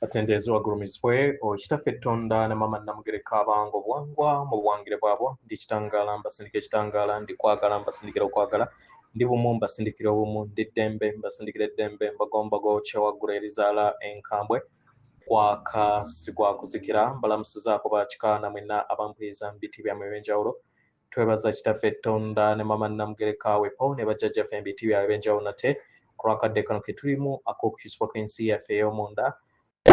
Atendezi wa gurumizwe okitaffe Tonda ne mama Namugereka abango bwangwa mu buwangire bwabwo ndi kitangala mbasindikira kitangala ndi kwagala mbasindikira okwagala ndi bumu mbasindikira obumu ndi ddembe mbasindikira eddembe mbagomba goche waggula erizaala enkambwe kwakasigwa kuzikira mbalamusizaako bakikaana mwenna abampuliriza mu biti byammwe ebyenjawulo twebaza kitaffe Tonda ne mama Namugereka wepo ne bajjajjaffe mu biti byabwe ebyenjawulo nate ku lwakadde kano ke tulimu ak'okukisibwa kw'ensi yaffe ey'omunda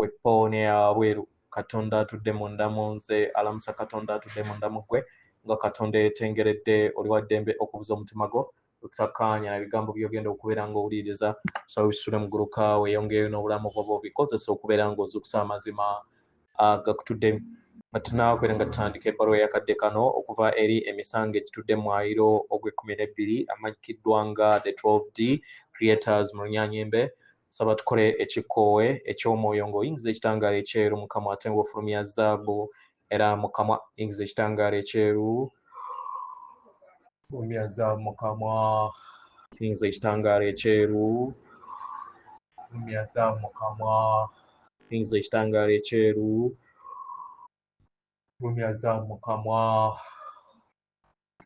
wepone abweru Katonda atudde munda mu nze alamusa Katonda atudde munda mu ggwe nga Katonda yetengeredde oli wa ddembe okubuza omutima gwo otakkaanya ebigambo by'ogenda okubeera ng'owuliriza so bisule mu gguluka weeyongereyo n'obulamu bwo bikozesa okubeera ng'ozuukusa amazima agakutudde tunaabeera nga tutandika ebbaluwa y'akadde kano okuva eri emisango egitudde mu mwayiro ogw'e12 amanyikiddwa nga the 12D creators mu Runyaanyimbe saba tukole ekikoowe eky'omwoyo ng'oyingiza ekitangaala ekyeru mu kamwa ate ng'ofulumya zaabu era mu kamwa yingiza ekitangaala ekyeru fulumya zaabu mu kamwa yingiza ekitangaala ekyeru fulumya zaabu mu kamwa yingiza ekitangaala ekyeru fulumya zaabu mu kamwa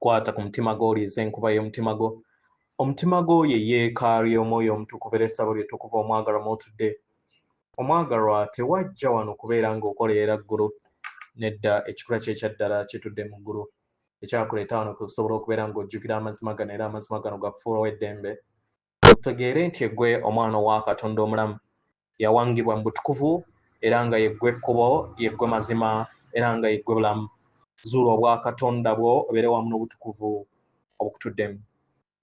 kwata ku mutima gwo oliiza enkuba y'omutima gwo omutima gwo ye yeekaalu y'omwoyo omutukuvu era essabo ly'ettukuvu omwagalwa mw'otudde omwagalwa tewajja wano kubeera ng'okoleera ggulu nedda ekikula kye ekyaddala kitudde mu ggulu ekyakuleeta wano kusobola okubeera ng'ojjukira amazima gano era amazima gano gakufuulawo eddembe otegeere nti eggwe omwana owa Katonda omulamu yawangibwa mu butukuvu era nga yeggwe ekkubo yeggwe mazima era nga yeggwe bulamu zuula obwa Katonda bwo obeere wamu n'obutukuvu obukutuddemu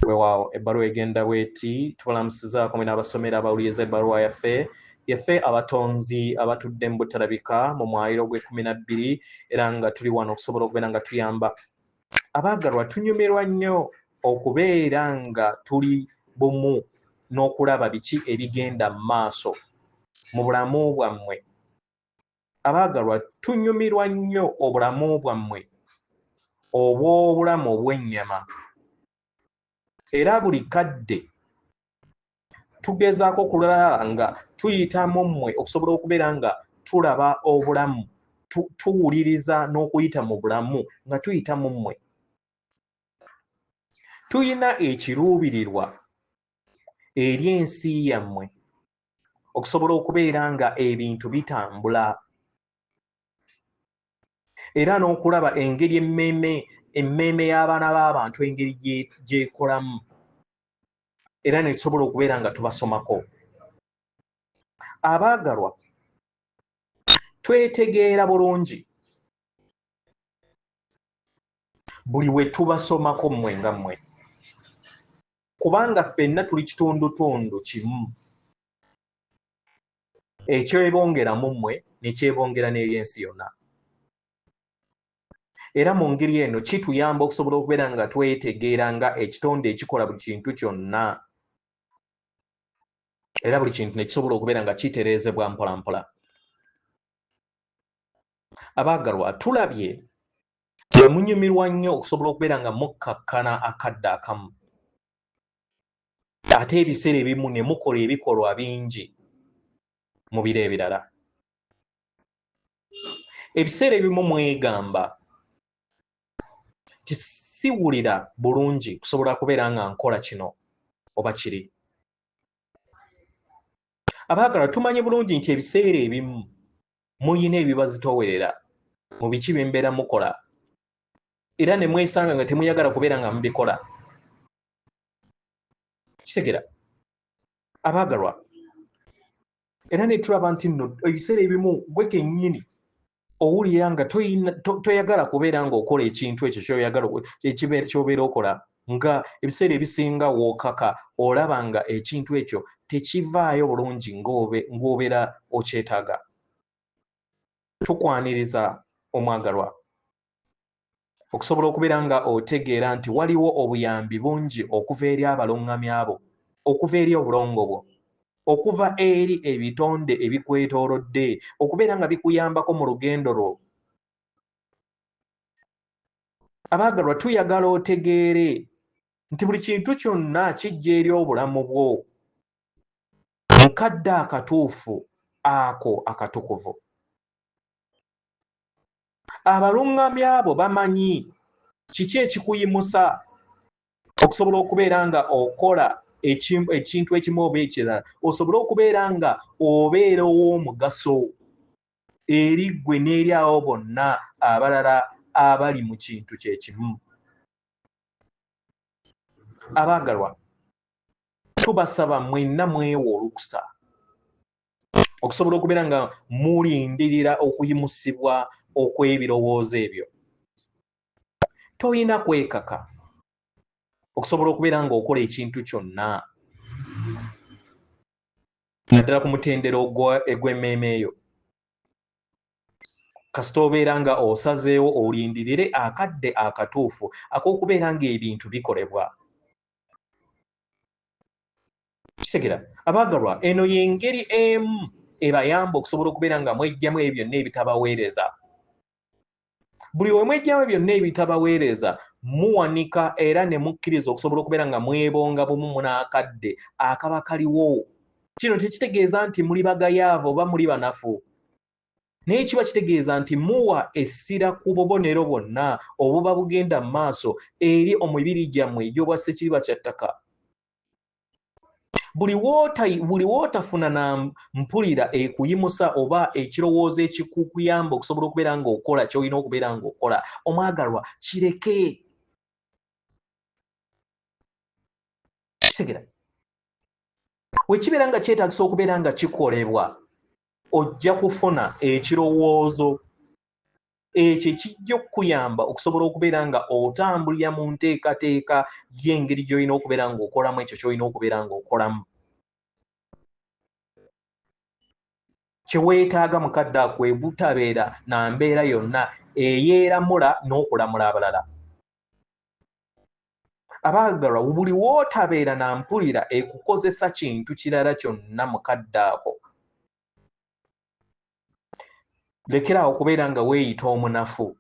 weewaawo ebbaluwa egenda bweti tubalamusizaako mwe n'abasomera abawuliriza ebbaluwa yaffe abatonzi abatudde mu butalabika mu mwayiro ogw'e12 era nga tuli wano okusobola okubeera nga tuyamba abaagalwa tunyumirwa nnyo okubeera nga tuli bumu n'okulaba biki ebigenda mu maaso mu bulamu bwammwe abaagalwa tunyumirwa nnyo obulamu bwammwe obw'obulamu obw'ennyama era buli kadde tugezaako okulaba nga tuyita mu mmwe okusobola okubeera nga tulaba obulamu tuwuliriza n'okuyita mu bulamu nga tuyita mu mmwe tuyina ekiruubirirwa eri ensi yammwe okusobola okubeera nga ebintu bitambula era n'okulaba engeri emmeeme y'abaana b'abantu engeri gy'ekolamu era ne tusobola okubeera nga tubasomako abaagalwa twetegeera bulungi buli we tubasomako mmwe nga mmwe kubanga ffenna tuli kitundutundu kimu ekyebongera mu mmwe ne kyebongera n'eri ensi yonna era mu ngeri eno kituyamba okusobola okubeera nga twetegeera nga ekitonde ekikola buli kintu kyonna era buli kintu ne kisobola okubeera nga kitereezebwa mpola mpola abaagalwa tulabye bwe munyumirwa nnyo okusobola okubeera nga mukkakkana akadde akamu ate ebiseera ebimu ne mukola ebikolwa bingi mu biro ebirala ebiseera ebimu mwegamba kisiwulira bulungi kusobola kubeera nga nkola kino oba kiri abaagalwa tumanyi bulungi nti ebiseera ebimu muyina ebibazitoowerera mu biki bye mbeera mukola era ne mwesanga nga temuyagala kubeera nga mubikola kitegera abaagalwa era ne tulaba nti nno ebiseera ebimu gwe kennyini owulira nga toyagala kubeera ng'okola ekintu ekyo ky'obeera okola nga ebiseera ebisinga wookaka olaba nga ekintu ekyo tekivaayo bulungi ng'obeera okyetaaga tukwaniriza omwagalwa okusobola okubeera nga otegeera nti waliwo obuyambi bungi okuva eri abalungamya abo okuva eri obulongo bwo okuva eri ebitonde ebikwetoolodde okubeera nga bikuyambako mu lugendo lwo abaagalwa tuyagala otegeere nti buli kintu kyonna kijja eri obulamu bwo mu kadde akatuufu ako akatukuvu. Abalungambi abo bamanyi kiki ekikuyimusa okusobola okubeera nga okola ekintu ekimu oba ekirala, osobole okubeera nga obeera ow'omugaso eri ggwe n'eri abo bonna abalala abali mu kintu kye kimu. Abaagalwa, tubasaba mwenna mwewa olukusa okusobola okubeera nga mulindirira okuyimusibwa okw'ebirowoozo ebyo. Toyina kwekaka okusobola okubeera ng'okola ekintu kyonna naddala ku mutendero egw'emmeeme eyo. Kasita obeera nga osazeewo olindirire akadde akatuufu ak'okubeera ng'ebintu bikolebwa. Kitegera abaagalwa, eno y'engeri emu ebayamba okusobola okubeera nga mwejjamu ebyo byonna ebitabaweereza. Buli we mwejjamu byonna ebitabaweereza muwanika era ne mukkiriza okusobola okubeera nga mwebonga bumu mu n'akadde akaba kaliwo. Kino tekitegeeza nti muli bagayaavu oba muli banafu, naye kiba kitegeeza nti muwa essira ku bubonero bwonna obuba bugenda mu maaso eri omubiri gyammwe egy'obwa Ssekiriba kya ttaka. Buli wootafuna na mpulira ekuyimusa oba ekirowoozo ekikukuyamba okusobola okubeera ng'okola ky'olina okubeera ng'okola, omwagalwa, kireke. Kitegera wekibeera nga kyetaagisa okubeera nga kikolebwa, ojja kufuna ekirowoozo ekyo ekijja okukuyamba okusobola okubeera nga otambulira mu nteekateeka y'engeri gy'olina okubeera ng'okolamu ekyo ky'olina okubeera ng'okolamu. Kye weetaaga mukadde ako butabeera na mbeera yonna eyeeramula n'okulamula abalala. Abaagalwa, buli wootabeera na mpulira ekukozesa kintu kirala kyonna mukadde ako, lekeraawo okubeera nga weeyita omunafu,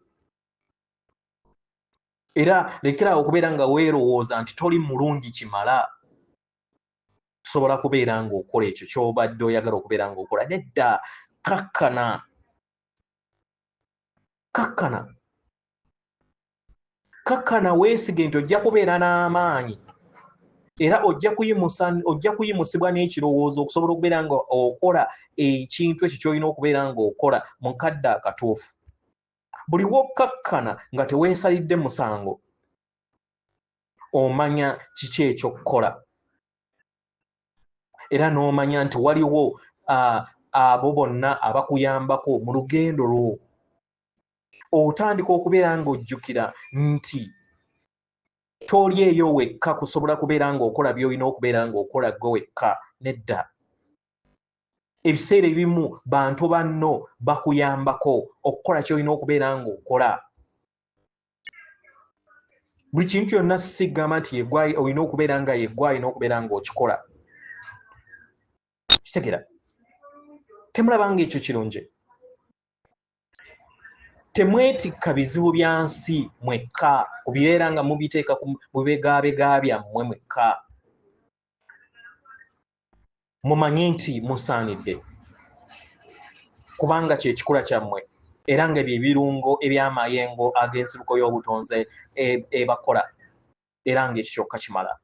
era lekeraawo okubeera nga weerowooza nti toli mulungi kimala kusobola kubeera ng'okola ekyo ky'obadde oyagala okubeera ng'okola. Nedda, kakkana. Kakkana weesige nti ojja kubeera n'amaanyi era ojja kuyimusibwa n'ekirowoozo okusobola okubeera nga okola ekintu ekyo ky'olina okubeera ng'okola mu kadde akatuufu. Buli wokkakkana nga teweesalidde musango, omanya kiki eky'okkola era n'omanya nti waliwo abo bonna abakuyambako mu lugendo lwo. Otandika okubeera ng'ojjukira nti toli eyo wekka kusobola kubeera ng'okola by'olina okubeera ng'okola ggwe wekka. Nedda, ebiseera ebimu bantu banno bakuyambako okukola ky'olina okubeera ng'okola. Buli kintu kyonna sigamba nti yeggwayo olina okubeera nga yeggwayo n'okubeera ng'okikola. Kitegera temulaba ng'ekyo kirungi. Temwetikka bizibu bya nsi mwekka kubibeera nga mubiteeka mu bibegaabega byammwe mwekka. Mumanye nti musaanidde kubanga kye kikula kyammwe era nga bye birungo eby'amayengo ag'ensibuko y'obutonze ebakola era ng'ekyo kyokka kimala.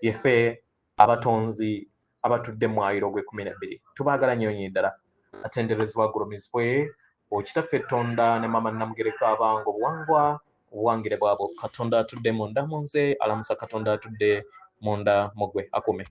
Yeffe abatonzi abatudde mu Ayiro gw'e12 tubaagala nnyo ddala. Atenderezebwa agulumizibwe Okitaffe Tonda ne Mama Namugereka abange obuwangwa obuwangire bwabo. Katonda atudde munda mu nze, alamusa Katonda atudde munda mu ggwe. Akume.